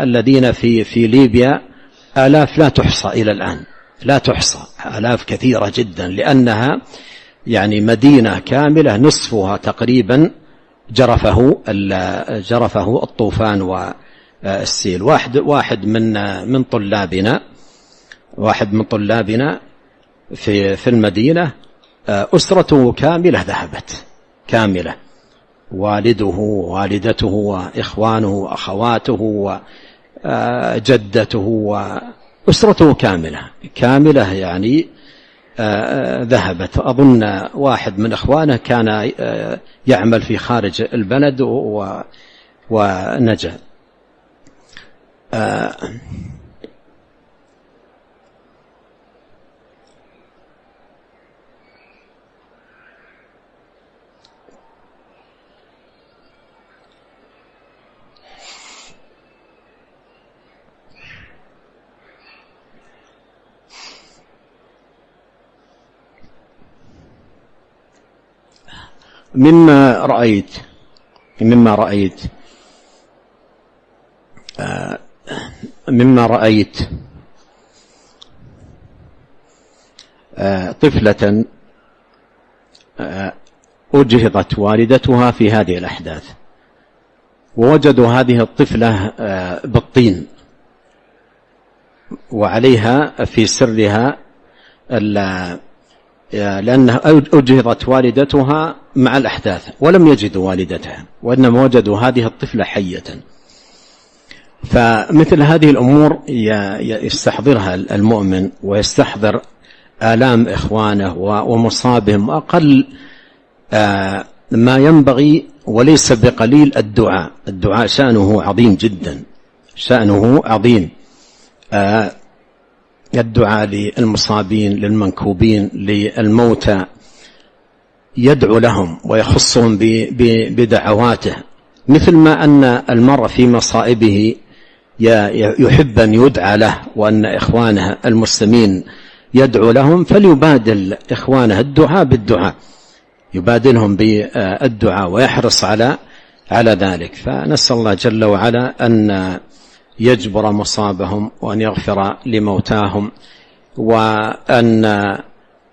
الذين في ليبيا آلاف لا تحصى إلى الآن، لا تحصى، آلاف كثيرة جدا، لأنها يعني مدينة كاملة نصفها تقريبا جرفه الطوفان والسيل. واحد من طلابنا في المدينة أسرته كاملة ذهبت كاملة، والده ووالدته وإخوانه وأخواته وجدته وأسرته كاملة يعني ذهبت. أظن واحد من إخوانه كان يعمل في خارج البلد ونجا. مما رأيت طفلة أجهضت والدتها في هذه الأحداث، ووجدوا هذه الطفلة بالطين وعليها في سرها لأنها أجهضت والدتها مع الأحداث ولم يجدوا والدتها، وإنما وجدوا هذه الطفلة حية. فمثل هذه الأمور يستحضرها المؤمن ويستحضر آلام إخوانه ومصابهم. أقل ما ينبغي وليس بقليل الدعاء شأنه عظيم جدا، شأنه عظيم. الدعاء للمصابين، للمنكوبين، للموتى، يدعو لهم ويخصهم بدعواته، مثل ما أن المرء في مصائبه يحب أن يدعى له وأن إخوانه المسلمين يدعو لهم، فليبادل إخوانه الدعاء بالدعاء، يبادلهم بالدعاء ويحرص على ذلك. فنسأل الله جل وعلا أن يجبر مصابهم وأن يغفر لموتاهم وأن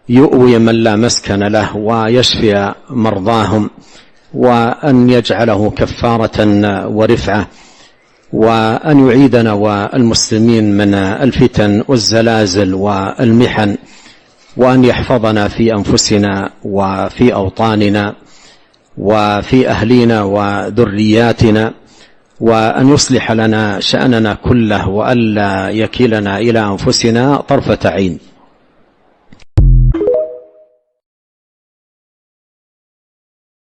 يؤوي من لا مسكن له ويشفي مرضاهم وأن يجعله كفارة ورفعة وأن يعيدنا والمسلمين من الفتن والزلازل والمحن وأن يحفظنا في أنفسنا وفي أوطاننا وفي أهلنا وذرياتنا وأن يصلح لنا شأننا كله وألا يكلنا إلى أنفسنا طرفة عين.